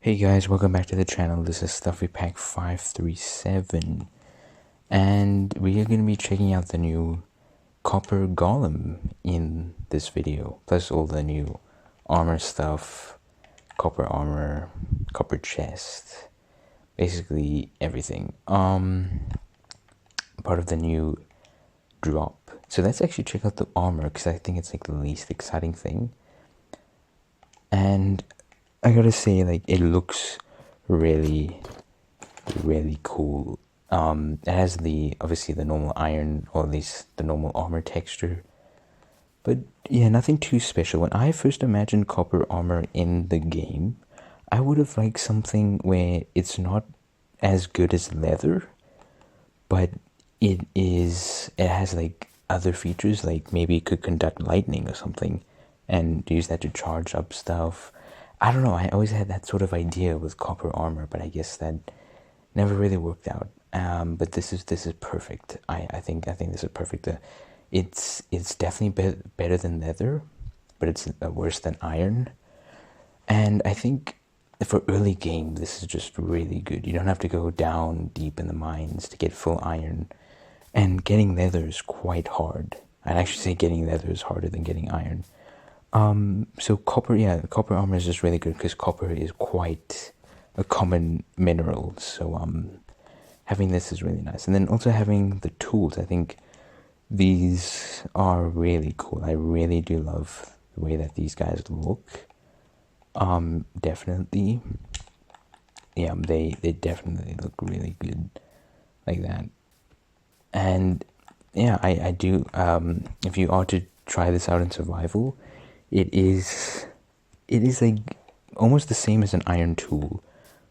Hey guys, welcome back to the channel. This is StuffyPack 537 and we are going to be checking out the new copper golem in this video, plus all the new armor stuff, copper armor, copper chest, basically everything. Part of the new drop. So let's actually check out the armor because I think it's like the least exciting thing. And I gotta say, like, it looks really cool. It has obviously the normal iron, or at least the normal armor texture. But yeah, nothing too special. When I first imagined copper armor in the game, I would have liked something where it's not as good as leather, but it has like other features, like maybe it could conduct lightning or something and use that to charge up stuff. I don't know, I always had that sort of idea with copper armor, but I guess that never really worked out. But this is perfect. I think this is perfect. It's definitely better than leather, but it's worse than iron. And I think for early game, this is just really good. You don't have to go down deep in the mines to get full iron. And getting leather is quite hard. I'd actually say getting leather is harder than getting iron. So copper armor is just really good because copper is quite a common mineral. So, having this is really nice. And then also having the tools, I think these are really cool. I really do love the way that these guys look. Definitely. Yeah, they definitely look really good like that. And yeah, I do, if you are to try this out in survival, it is like almost the same as an iron tool,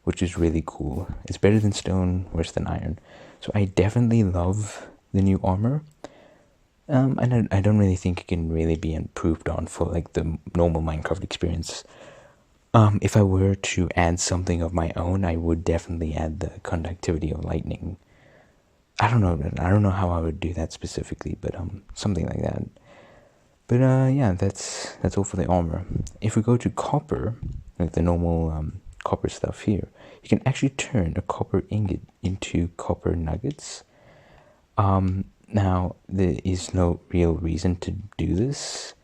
which is really cool. It's better than stone, worse than iron. So I definitely love the new armor. And I don't really think it can really be improved on for like the normal Minecraft experience. If I were to add something of my own, I would definitely add the conductivity of lightning. I don't know how I would do that specifically, but something like that. But yeah, that's all for the armor. If we go to copper, like the normal copper stuff here, you can actually turn a copper ingot into copper nuggets. Now there is no real reason to do this,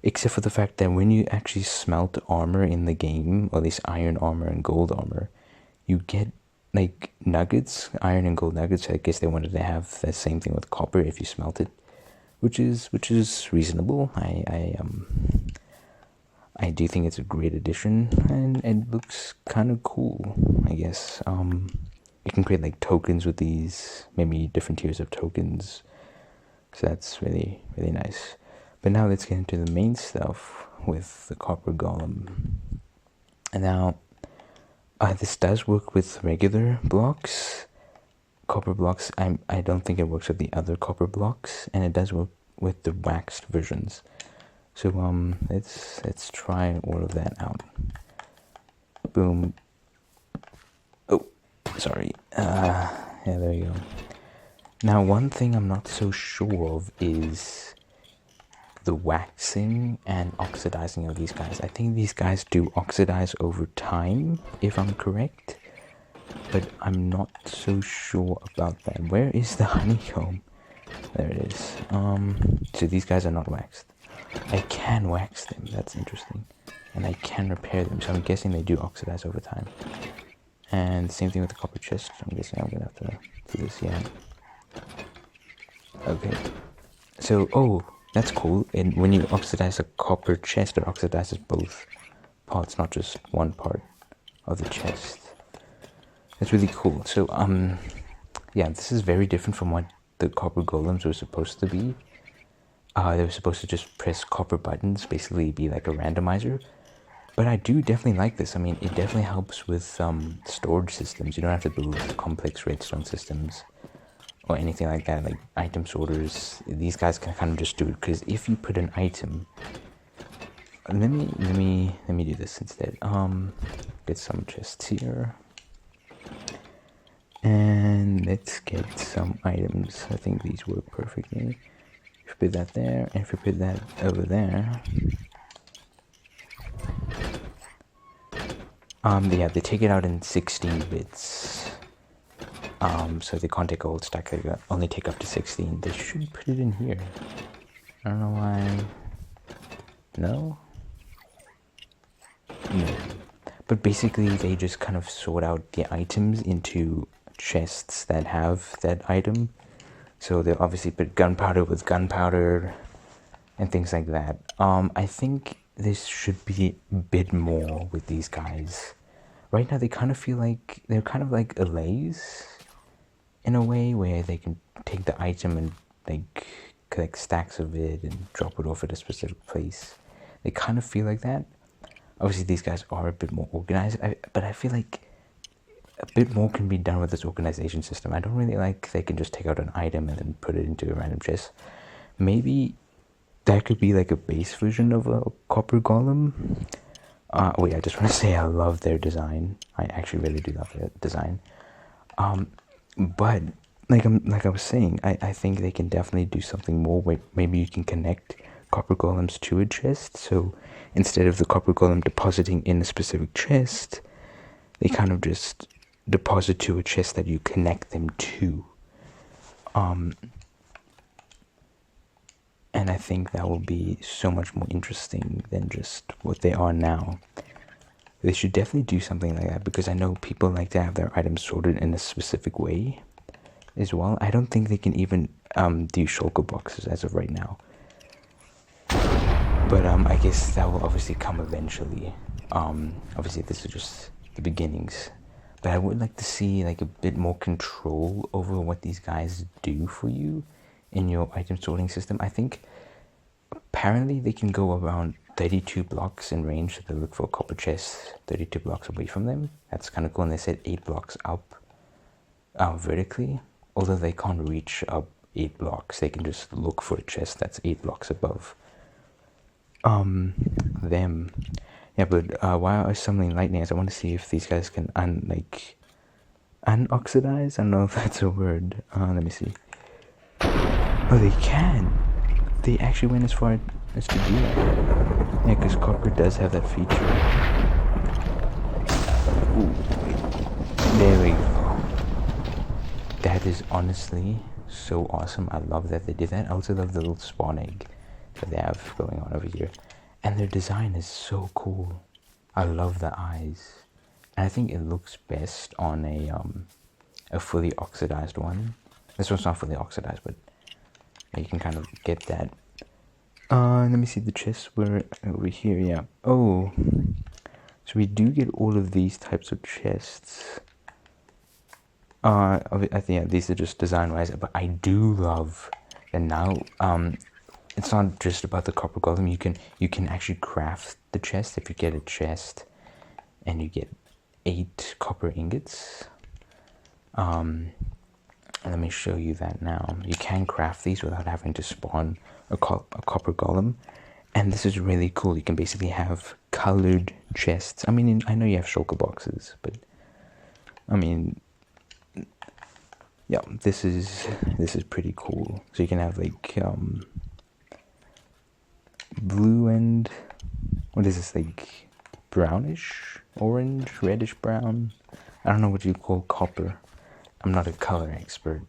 except for the fact that when you actually smelt armor in the game, or at least iron armor and gold armor, you get like nuggets, iron and gold nuggets. I guess they wanted to have the same thing with copper if you smelt it, which is reasonable. I do think it's a great addition, and it looks kind of cool, I guess. You can create like tokens with these, maybe different tiers of tokens. So that's really nice. But now let's get into the main stuff with the copper golem. And now, this does work with regular blocks. Copper blocks, I don't think it works with the other copper blocks, and it does work with the waxed versions. So let's try all of that out. Boom. Oh, sorry. Yeah, there you go. Now, one thing I'm not so sure of is the waxing and oxidizing of these guys. I think these guys do oxidize over time, if I'm correct, but I'm not so sure about that. Where is the honeycomb? There it is. So these guys are not waxed. I can wax them, that's interesting. And I can repair them, so I'm guessing they do oxidize over time. And same thing with the copper chest. I'm guessing I'm gonna have to do this, yeah. Okay. So, oh, that's cool. And when you oxidize a copper chest, it oxidizes both parts, not just one part of the chest. That's really cool. So, yeah, this is very different from what the copper golems were supposed to be. They were supposed to just press copper buttons, basically be like a randomizer. But I do definitely like this. I mean, it definitely helps with storage systems. You don't have to build complex redstone systems or anything like that, like item sorters. These guys can kind of just do it, because if you put an item, let me do this instead. Get some chests here, and let's get some items. I think these work perfectly. If we put that there, and if we put that over there, Yeah, they take it out in 16 bits. So they can't take a whole stack, they only take up to 16. They should put it in here. I don't know why. No? No. But basically they just kind of sort out the items into chests that have that item. So they'll obviously put gunpowder with gunpowder and things like that. I think this should be a bit more with these guys. Right now they kind of feel like they're kind of like allays in a way, where they can take the item and like collect stacks of it and drop it off at a specific place. They kind of feel like that. Obviously these guys are a bit more organized, but I feel like a bit more can be done with this organization system. I don't really like they can just take out an item and then put it into a random chest. Maybe that could be like a base version of a copper golem. Wait, I just want to say I love their design. I actually really do love their design. But like I was saying, I think they can definitely do something more where maybe you can connect copper golems to a chest. So instead of the copper golem depositing in a specific chest, they kind of just deposit to a chest that you connect them to. And I think that will be so much more interesting than just what they are now. They should definitely do something like that, because I know people like to have their items sorted in a specific way as well. I don't think they can even do shulker boxes as of right now. But I guess that will obviously come eventually. Obviously this is just the beginnings. But I would like to see like a bit more control over what these guys do for you in your item sorting system. I think apparently they can go around 32 blocks in range, so they look for a copper chest 32 blocks away from them. That's kind of cool. And they said 8 blocks up vertically. Although they can't reach up 8 blocks, they can just look for a chest that's 8 blocks above them. Yeah, but while I was summoning lightnings, I want to see if these guys can unoxidize. I don't know if that's a word. Let me see. Oh, they can. They actually went as far as to do that. Yeah, because copper does have that feature. Ooh, there we go. That is honestly so awesome. I love that they did that. I also love the little spawn egg that they have going on over here. And their design is so cool. I love the eyes. And I think it looks best on a fully oxidized one. This one's not fully oxidized, but you can kind of get that. Let me see, the chests were over here, yeah. Oh, so we do get all of these types of chests. I think yeah, these are just design-wise, but I do love that now. It's not just about the copper golem. You can actually craft the chest. If you get a chest and you get 8 copper ingots. Let me show you that now. You can craft these without having to spawn a copper golem. And this is really cool. You can basically have colored chests. I mean, I know you have shulker boxes, but I mean, yeah, this is pretty cool. So you can have like blue and what is this, like brownish, orange, reddish brown? I don't know what you call copper. I'm not a color expert.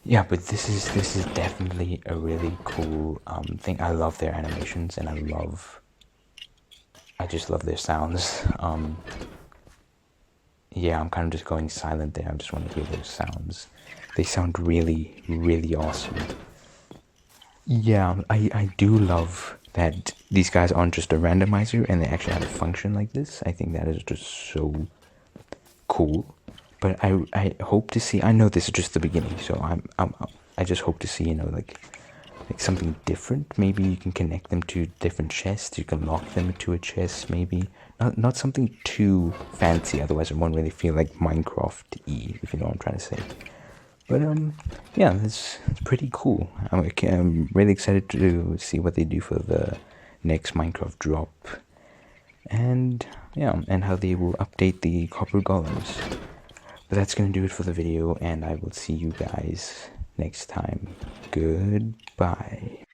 Yeah, but this is definitely a really cool thing. I love their animations, and I just love their sounds. Yeah, I'm kind of just going silent there. I just want to hear those sounds. They sound really, really awesome. Yeah, I do love that these guys aren't just a randomizer and they actually have a function like this. I think that is just so cool. But I hope to see, I know this is just the beginning, so I just hope to see, you know, like something different. Maybe you can connect them to different chests. You can lock them to a chest, maybe. Not something too fancy, otherwise it won't really feel like Minecraft-y, if you know what I'm trying to say. But yeah, it's pretty cool. I'm really excited to see what they do for the next Minecraft drop. And yeah, and how they will update the copper golems. But that's going to do it for the video, and I will see you guys next time. Goodbye.